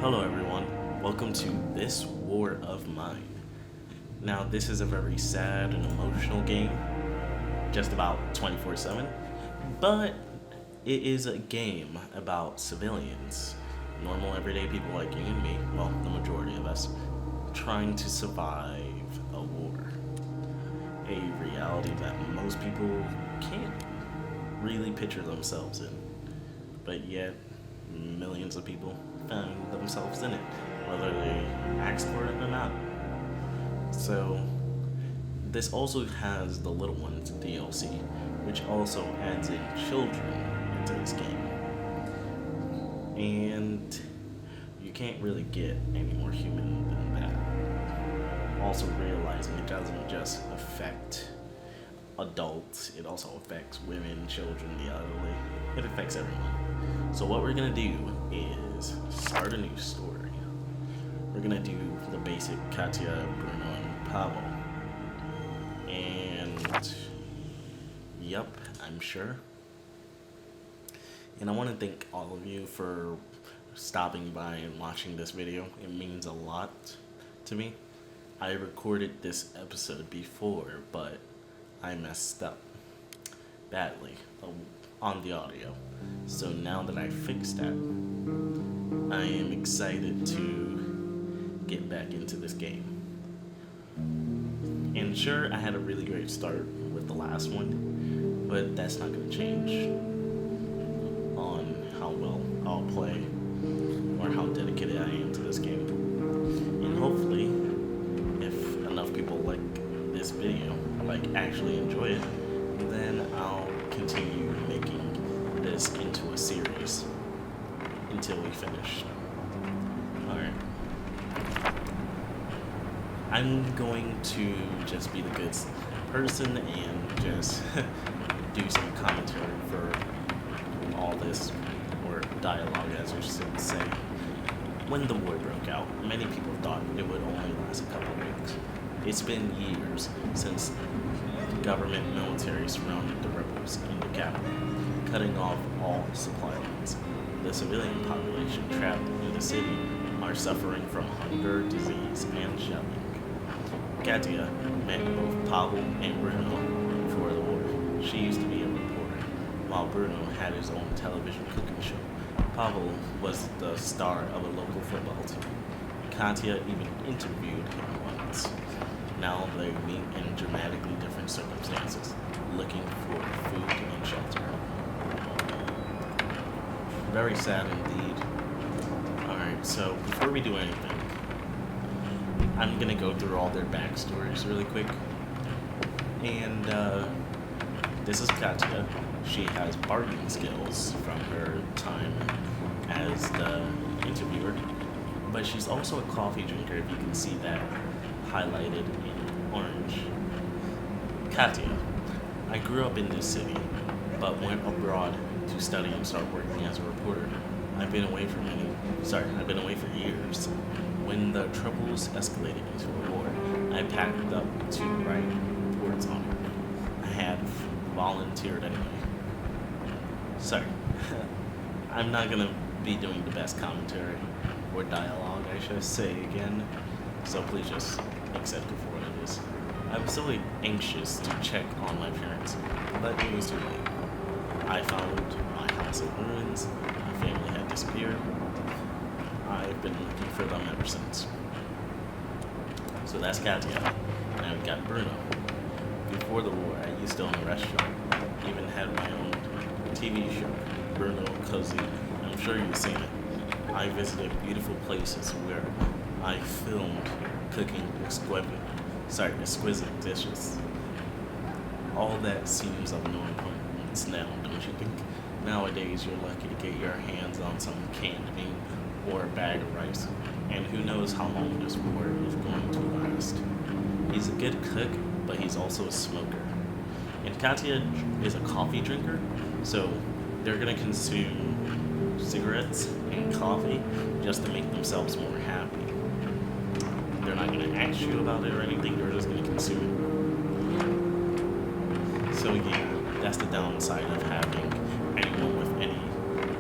Hello, everyone. Welcome to This War of Mine. Now, this is a very sad and emotional game, just about 24/7, but it is a game about civilians, normal everyday people like you and me, well, the majority of us, trying to survive a war. A reality that most people can't really picture themselves in, but yet millions of people find themselves in it, whether they asked for it or not. So, this also has the Little Ones DLC, which also adds in children into this game. And you can't really get any more human than that. Also, realizing it doesn't just affect adults, it also affects women, children, the elderly. It affects everyone. So what we're gonna do is start a new story. We're gonna do the basic Katya, Bruno, and Pavel. And yep, I'm sure. And I want to thank all of you for stopping by and watching this video. It means a lot to me. I recorded this episode before, but I messed up badly on the audio. So now that I fixed that, I am excited to get back into this game. And sure, I had a really great start with the last one, but that's not going to change on how well I'll play or how dedicated I am to this game. And hopefully, if enough people like this video, like actually enjoy it, then I'll continue making this into a series until we finish. Alright. I'm going to just be the good person and just do some commentary for all this, or dialogue as you should say. When the war broke out, many people thought it would only last a couple of weeks. It's been years since government military surrounded the rebels in the capital, cutting off all supply lines. The civilian population trapped in the city are suffering from hunger, disease, and shelling. Katya met both Pavel and Bruno before the war. She used to be a reporter, while Bruno had his own television cooking show. Pavel was the star of a local football team. Katya even interviewed him once. Now they meet in dramatically different circumstances, looking for food and shelter. Very sad indeed. Alright, so before we do anything, I'm gonna go through all their backstories really quick. And this is Katya. She has bargaining skills from her time as the interviewer, but she's also a coffee drinker, if you can see that highlighted in orange. Katya, I grew up in this city, but went abroad to study and start working as a reporter. I've been away for years. When the troubles escalated into a war, I packed up to write reports on it. I had volunteered anyway. Sorry, I'm not gonna be doing the best commentary or dialogue, I should say again, so please just accept it for what it is. I was so anxious to check on my parents, but it was too late. I found my house in ruins, my family had disappeared. I've been looking for them ever since. So that's Katya. Now we got Bruno. Before the war, I used to own a restaurant, even had my own TV show, Bruno Cozy. I'm sure you've seen it. I visited beautiful places where I filmed cooking exquisite dishes. All that seems of no importance now, don't you think? Nowadays, you're lucky to get your hands on some canned meat or a bag of rice, and who knows how long this war is going to last. He's a good cook, but he's also a smoker. And Katya is a coffee drinker, so they're gonna consume cigarettes and coffee just to make themselves more happy. They're not gonna ask you about it or anything, they're just gonna consume it. So yeah, that's the downside of having anyone with any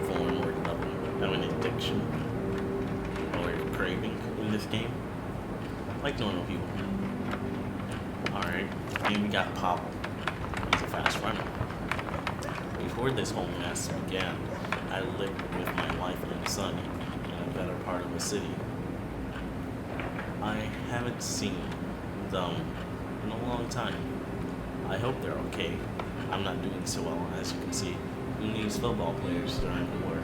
form or level of an addiction. this game like normal people. Alright, and we got Pavel. He's a fast runner. Before this whole mess began, I lived with my wife and son in a better part of the city. I haven't seen them in a long time. I hope they're okay. I'm not doing so well, as you can see. Who needs football players during the war?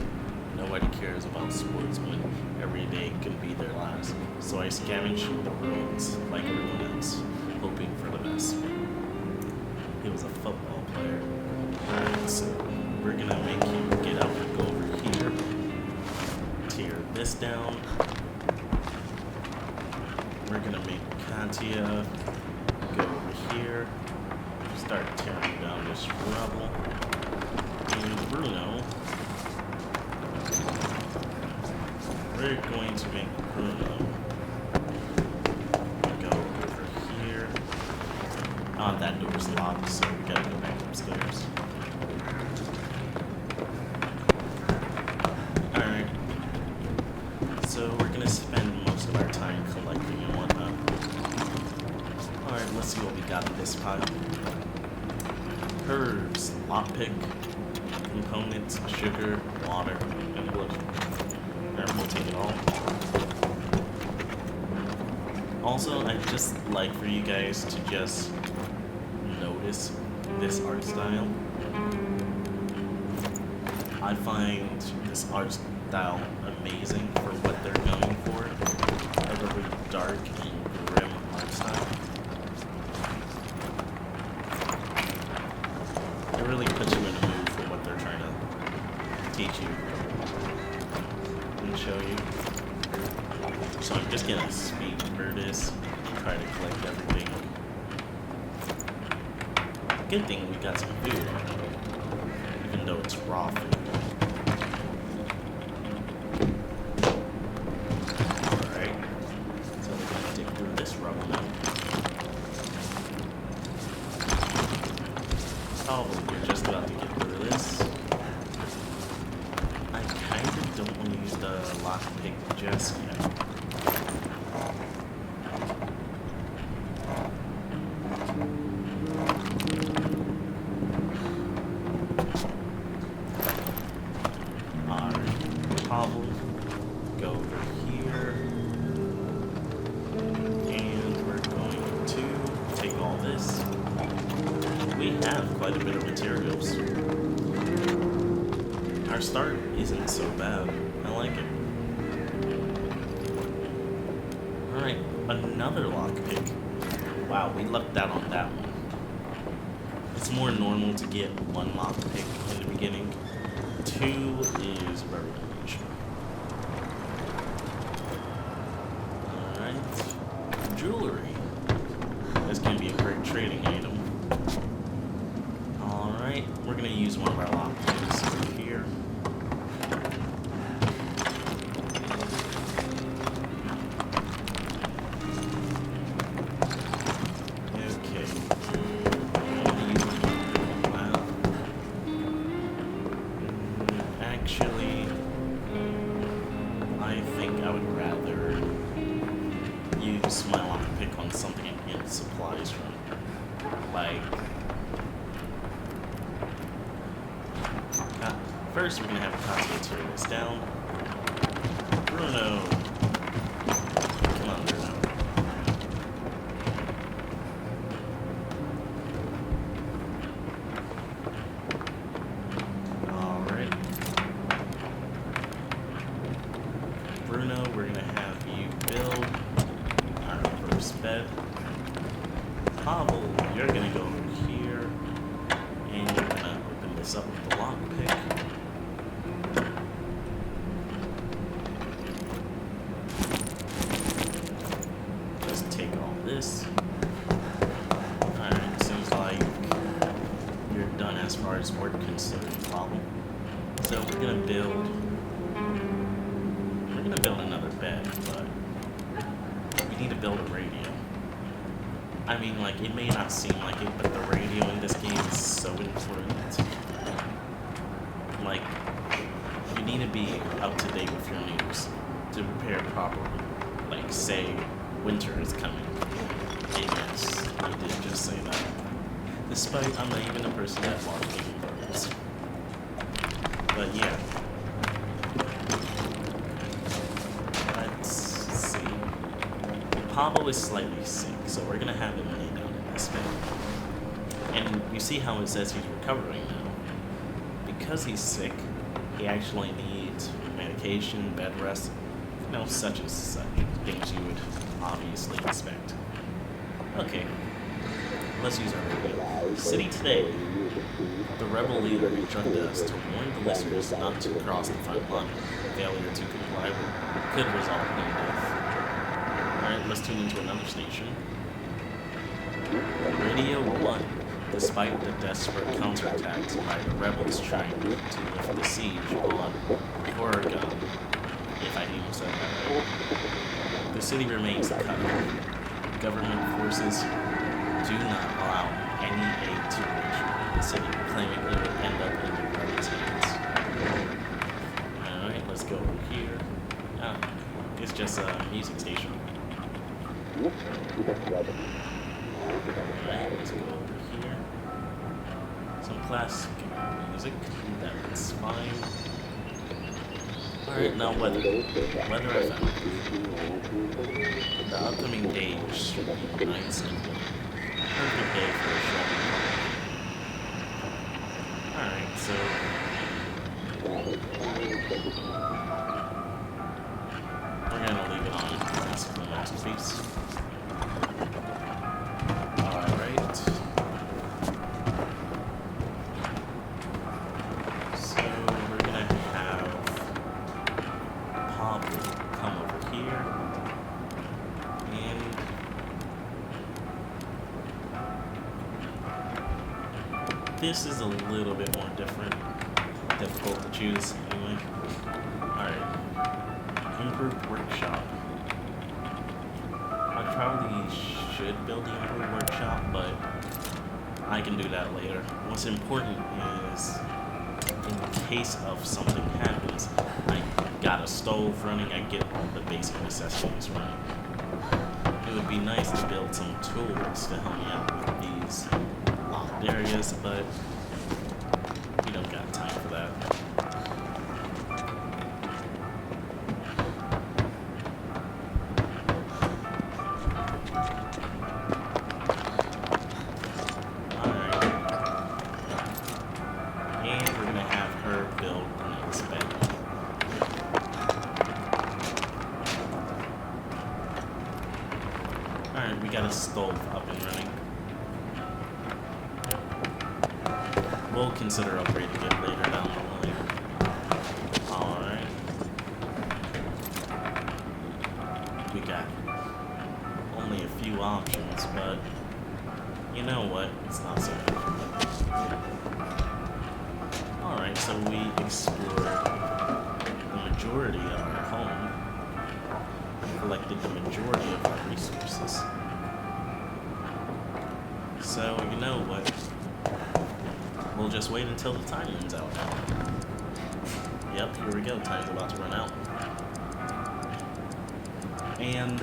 Nobody cares about sports when every day can be their last. So I scavenge through the ruins like everyone else, hoping for the best. He was a football player. Alright, so we're gonna make you get up and go over here. Tear this down. We're gonna make Katya go over here. Start tearing down this rubble. And Bruno, we're going to make Bruno go over here. Oh, that door's locked, so we gotta go back upstairs. Alright. So we're gonna spend most of our time collecting and whatnot. Alright, let's see what we got in this pile. Herbs, lockpick, components, sugar, water, and wood. Alright, we'll take it all. Also, I'd just like for you guys to just notice this art style. I find this art style amazing for what they're going for. A very dark and grim art style. It really puts you in the mood for what they're trying to teach you and show you. So I'm just gonna speed through this, try to collect everything. Good thing we got some food, even though it's raw food. Alright, so we're gonna dig through this rubble now. Oh, we're just about to get through this. I kind of don't want to use the lockpick just yet. Alright, Pavel, go over here. And we're going to take all this. We have quite a bit of materials. Our start isn't so bad. I like it. Alright, another lockpick. Wow, we lucked out on that one. It's more normal to get one lockpick in the beginning. Two is very unusual. Alright. Jewelry. That's going to be a great trading item. Alright, we're going to use one of our lockpicks over here. Okay. Actually, I think I would rather use my lockpick on something I can get supplies from. Like, first we're gonna have Katya tear this down. Bruno, come on, Bruno. All right, Bruno, we're gonna have you build our first bed. Pavel, you're gonna go over here, and you're gonna open this up with the lockpick. Just take all this. Alright, seems like you're done as far as work considering Pavel. So we're gonna build another bed, but we need to build a radio. I mean, like, it may not seem like it, but the radio in this game is so important. Like, you need to be up to date with your news to prepare properly. Like, like say winter is coming. And yes, I did just say that. Despite I'm not even a person that loves gaming birds. But yeah. Let's see. Pablo is slightly sick, so we're gonna have him lay down in this bed. And you see how it says he's recovering now. Because he's sick, he actually needs medication, bed rest, you know, such and such things you would obviously expect. Okay, let's use our radio. City today. The rebel leader instructed us to warn the listeners not to cross the front line. Failure to comply could result in death. Alright, let's tune into another station. Radio 1. Despite the desperate counterattacks by the rebels trying to lift the siege on Oregon, if I even said that right, the city remains cut off. Government forces do not allow any aid to reach the city, claiming it would end up in the rebels' hands. Alright, let's go over here. Oh, it's just a music station. Alright, let's go over here. Some classic music, that's fine. Alright, now weather. Weather I found. The upcoming days should be nice and warm. Perfect day for a shopping party. Alright, so... we're gonna leave it on because that's the masterpiece. Alright. So we're gonna have Pablo come over here. And this is a little bit more difficult to choose anyway. Alright. Improved workshop. I probably should build the improved workshop, but I can do that later. What's important is, in case of something happens, I got a stove running, I get all the basic necessities running. It would be nice to build some tools to help me out with these locked areas, but we don't got time for that. Alright, we got a stove up and running. We'll consider upgrading it later down the line. Alright. We got only a few options, but you know what? It's not so bad. Alright, so we explored the majority of our home. Collected the majority of our resources. So, you know what? We'll just wait until the time runs out now. Yep, here we go. Time's about to run out. And,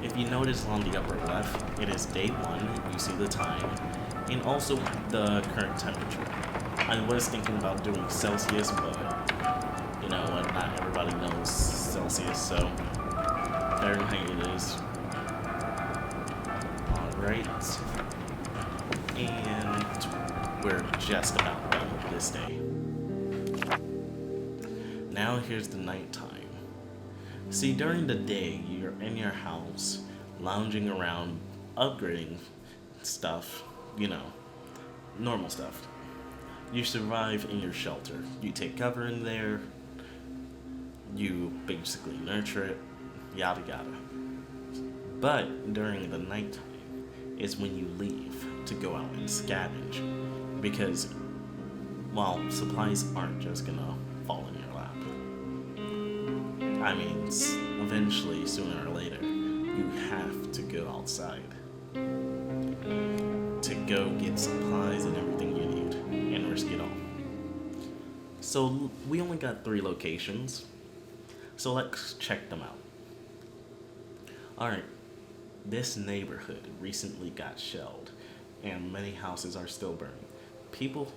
if you notice on the upper left, it is day 1. You see the time. And also the current temperature. I was thinking about doing Celsius, but you know what? Not everybody knows Celsius, so Fahrenheit it is. Alright. And we're just about done with this day. Now here's the nighttime. See, during the day, you're in your house, lounging around, upgrading stuff, you know, normal stuff. You survive in your shelter. You take cover in there. You basically nurture it, yada yada. But during the nighttime is when you leave to go out and scavenge, because, well, supplies aren't just gonna fall in your lap. I mean, eventually, sooner or later, you have to go outside to go get supplies and everything you need and risk it all. So we only got 3 locations, so let's check them out. Alright, this neighborhood recently got shelled, and many houses are still burning. People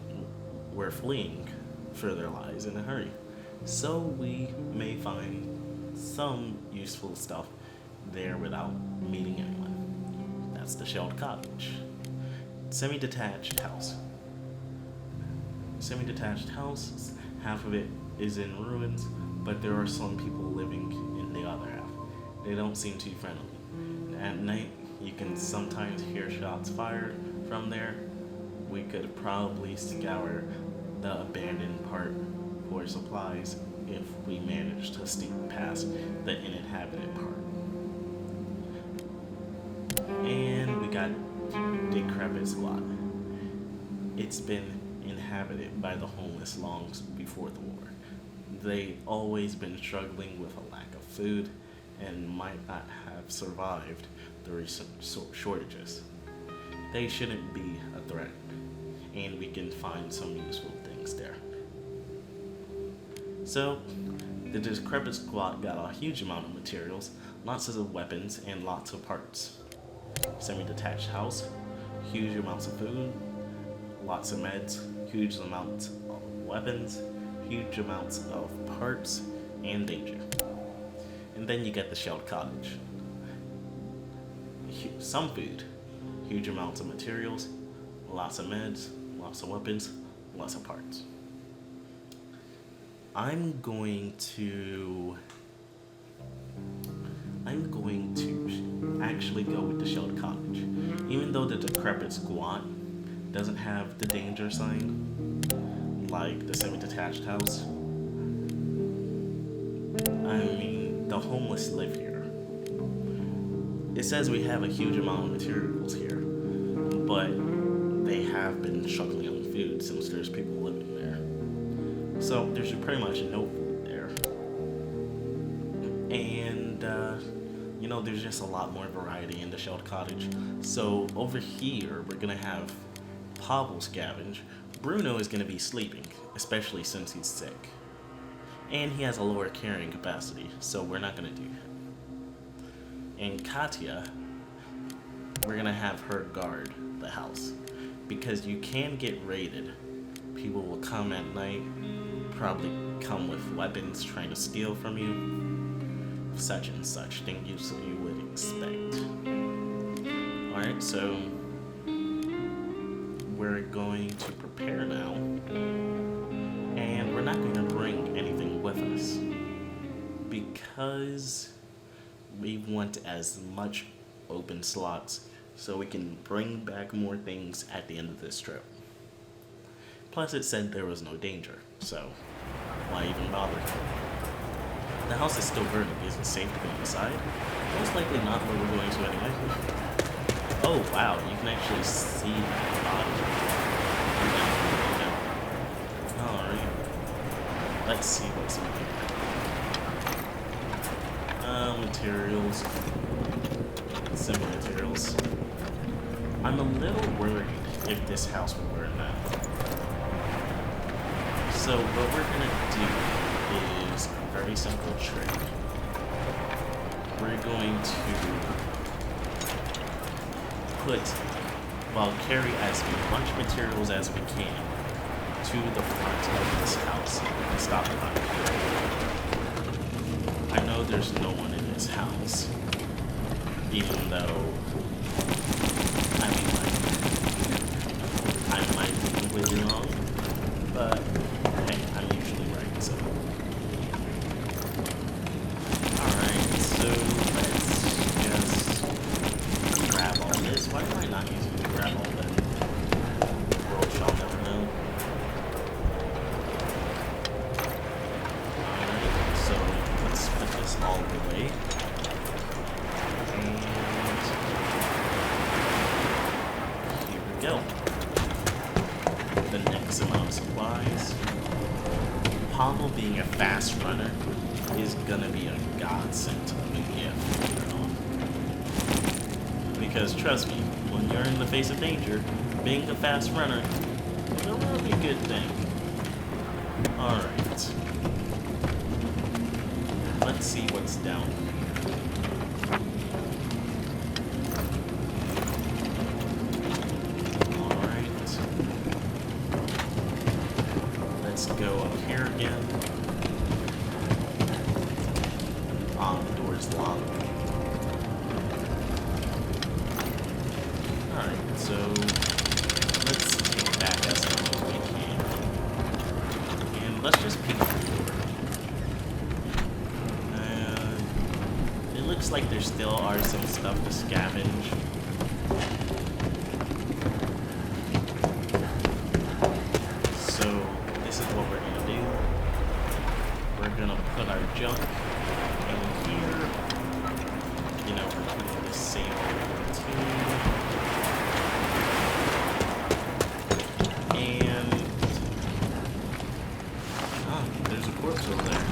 were fleeing for their lives in a hurry, so we may find some useful stuff there without meeting anyone. That's the shelled cottage. Semi-detached house. Semi-detached house, half of it is in ruins, but there are some people living in the other half. They don't seem too friendly. At night, you can sometimes hear shots fired from there. We could probably scour the abandoned part for supplies if we manage to sneak past the uninhabited part. And we got Decrepit Squat. It's been inhabited by the homeless long before the war. They always been struggling with a lack of food and might not have survived the recent shortages. They shouldn't be a threat, and we can find some useful things there. So, the Decrepit Squad got a huge amount of materials, lots of weapons, and lots of parts. Semi-detached house, huge amounts of food, lots of meds, huge amounts of weapons, huge amounts of parts, and danger. And then you get the shelled cottage. Some food, huge amounts of materials, lots of meds, lots of weapons, lots of parts. I'm going to actually go with the shelled cottage. Even though the Decrepit Squat doesn't have the danger sign like the semi-detached house. I mean, the homeless live here. It says we have a huge amount of materials here, but they have been struggling on food since there's people living there. So there's pretty much no food there. And, there's just a lot more variety in the shelled cottage. So over here, we're gonna have Pavel scavenge. Bruno is gonna be sleeping, especially since he's sick. And he has a lower carrying capacity, so we're not gonna do him. And Katya, we're gonna have her guard the house, because you can get raided. People will come at night, probably come with weapons trying to steal from you, such and such things you would expect. Alright, so we're going to prepare now, and we're not going to bring anything with us because we want as much open slots so we can bring back more things at the end of this trip. Plus it said there was no danger, so why even bother? The house is still burning. Is it safe to go inside? Most likely not, but we're going to anyway. Oh wow, you can actually see the body. Alright. Let's see what's in here. Materials. Some materials. I'm a little worried if this house will burn now. So what we're gonna do is a very simple trick. We're going to carry as much materials as we can to the front of this house and stop it on here. I know there's no one in this house, even though I might be completely wrong, but hey, I'm usually right, so. Alright, so let's just grab all this. Why am I not using to grab all that? The world shall never know. Alright, so let's put this all away. And here we go. The next amount of supplies. Pavel being a fast runner is gonna be a godsend to the gift later on. Because trust me, when you're in the face of danger, being a fast runner is a really good thing. Alright. Let's see what's down here. vlog. Alright, so let's take back as much as we can. And let's just peek through the door. It looks like there still are some stuff to scavenge. So this is what we're gonna do. We're gonna put our junk in here. You know, repeating the same routine. And there's a corpse over there.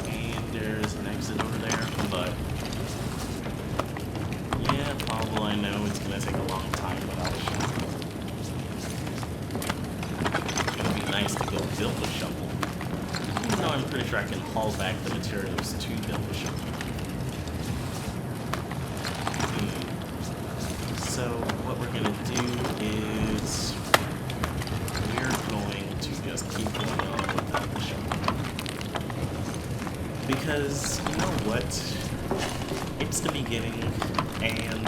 And there's an exit over there, but yeah, Pablo, I know it's gonna take a long time without a shovel. It's gonna be nice to go build a shovel. Even though I'm pretty sure I can haul back the materials to build a shovel. So what we're gonna do is we're going to just keep going on without the shovel. Because you know what? It's the beginning, and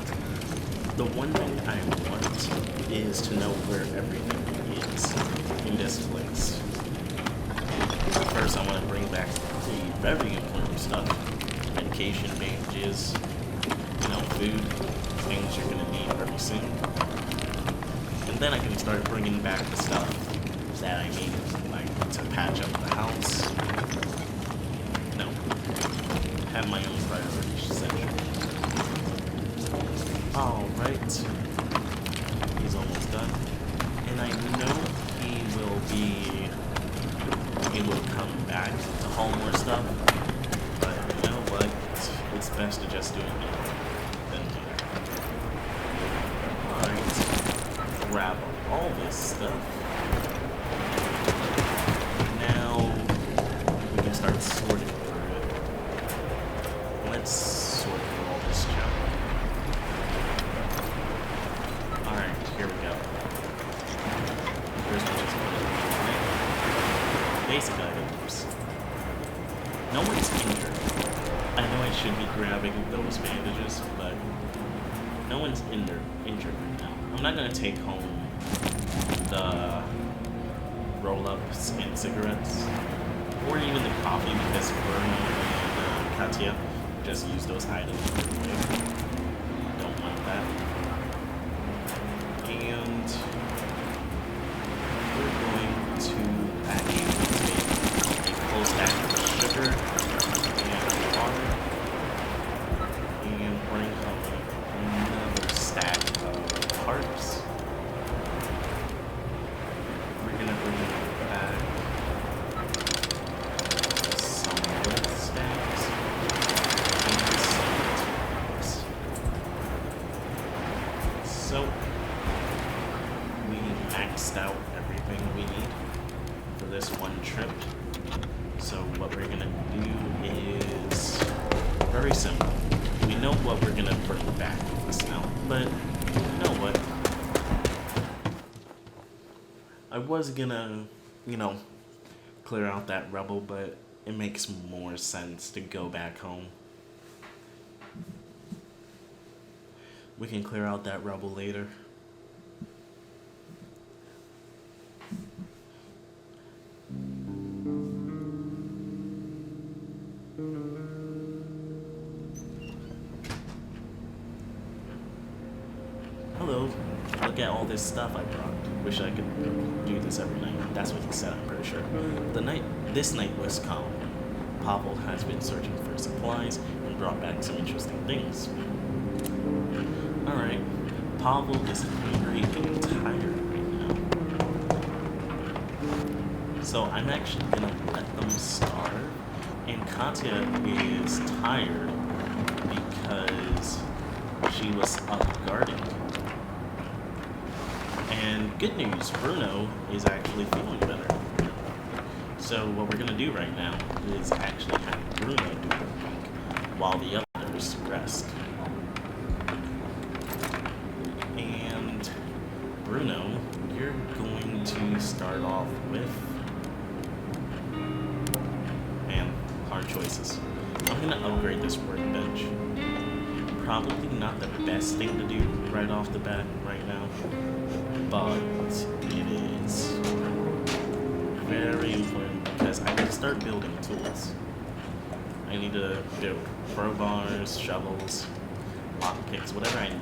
the one thing I want is to know where everything is in this place. First, I want to bring back the very important stuff. Medication, bandages, you know, food, things you're going to need very soon. And then I can start bringing back the stuff that I need, like to patch up the house. No. Have my own priorities, essentially. Alright. He's almost done. And I know he will be able to come back to haul more stuff. But you know what? It's best to just do it now than later. Alright. Grab all this stuff. Now we can start sorting through it. Let's sort through all this junk. Alright, here we go. First we'll just put it in. Basic items. No one's injured. I know I should be grabbing those bandages, but no one's injured right now. I'm not gonna take home the roll-ups and cigarettes, or even the coffee, because Bruno and Katya just use those items really quick. Don't want that. And we're going to actually take a full stack of sugar and water, and bring home another stack of parts. We're gonna bring back some wood stacks and some tools. So we maxed out everything we need for this one trip. So what we're gonna do is very simple. We know what we're gonna bring back with us now, but you know what? I was gonna, you know, clear out that rubble, but it makes more sense to go back home. We can clear out that rubble later. Hello, look at all this stuff I brought. Wish I could do this every night. That's what he said, I'm pretty sure. This night was calm. Pavel has been searching for supplies and brought back some interesting things. Alright, Pavel is hungry and tired right now. So I'm actually gonna let them starve. And Katya is tired because she was up guarding. And good news, Bruno is actually feeling better. So what we're gonna do right now is actually have Bruno do the work while the others rest. And Bruno, you're going to start off with hard choices. I'm gonna upgrade this workbench. Probably not the best thing to do right off the bat right now, but it is very important because I need to start building tools. I need to build crowbars, shovels, lockpicks, whatever I need.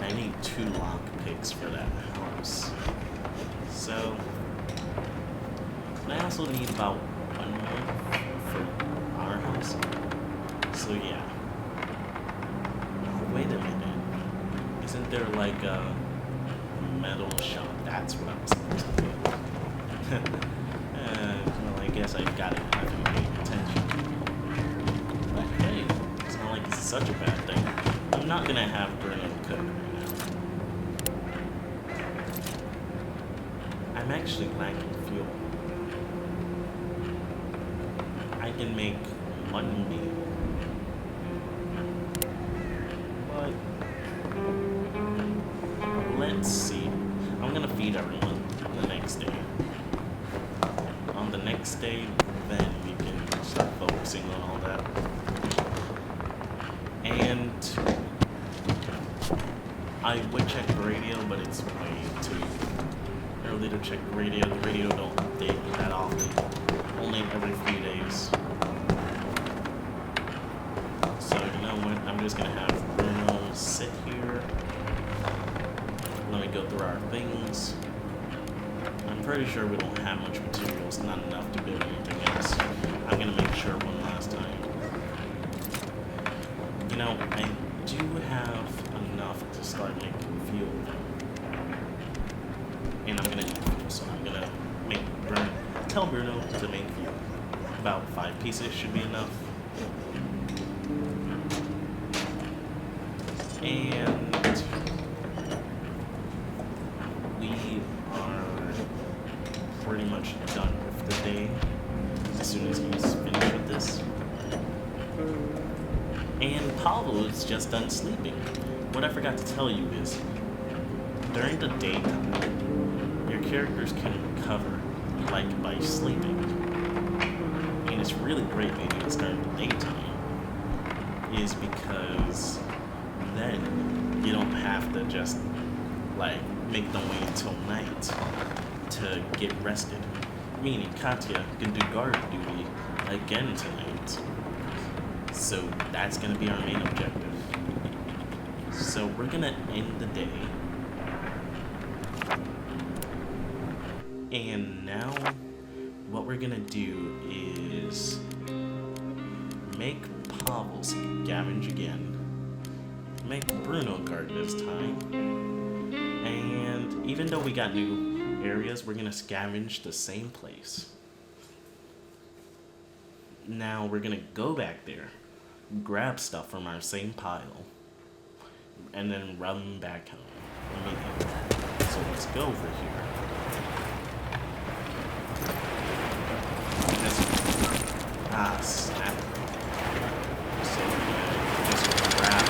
I need 2 lockpicks for that house. So, and I also need about 1 more for our house. So yeah. Oh, wait a minute. Isn't there like a metal shop? That's what I was supposed to do. Well, I guess I've got it. I haven't paid attention. But hey, it's not like it's such a bad thing. I'm not gonna have Bruno cook right now. I'm actually lacking fuel. I can make 1 meal. But let's see. I'm gonna feed everyone the next day. On the next day, then we can start focusing on all that. And I would check the radio, but it's way too early to check the radio. The radio don't update that often. Only every few days. So you know what? I'm just gonna have Bruno sit here. Let me go through our things. I'm pretty sure we don't have much materials, not enough to build anything else. I'm gonna make sure one last time. You know, I do have enough to start making fuel. And I'm gonna need fuel, so I'm gonna tell Bruno to make fuel. About 5 pieces should be enough. And we are pretty much done with the day as soon as he's finished with this. And Pablo is just done sleeping. What I forgot to tell you is, during the daytime, your characters can recover, like by sleeping. And it's really great they do this during the daytime, is because then you don't have to just like make them wait until night to get rested. Meaning Katya can do guard duty again tonight. So that's gonna be our main objective. So we're gonna end the day. And now what we're gonna do is make Pavel scavenge again. Make Bruno guard this time. And even though we got new areas, we're gonna scavenge the same place. Now we're gonna go back there, grab stuff from our same pile, and then run back home immediately. So let's go over here. Snap. So we're gonna just grab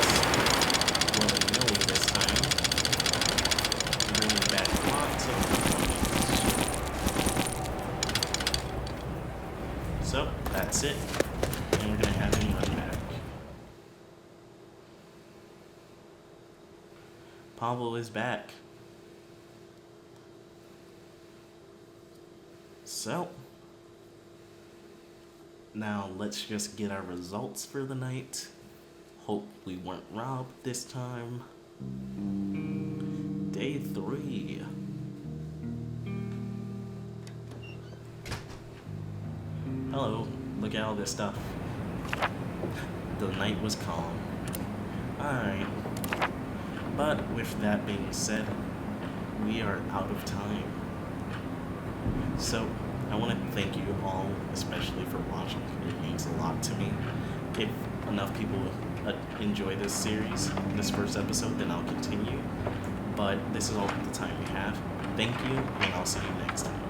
willy-nilly this time. Bringing back lots of components. So that's it. And we're gonna have him run back. Pavel is back. So now let's just get our results for the night. Hope we weren't robbed this time. Day 3. Hello, look at all this stuff. The night was calm. Alright. But with that being said, we are out of time. So I want to thank you all, especially for watching. It means a lot to me. If enough people enjoy this series, this first episode, then I'll continue. But this is all the time we have. Thank you, and I'll see you next time.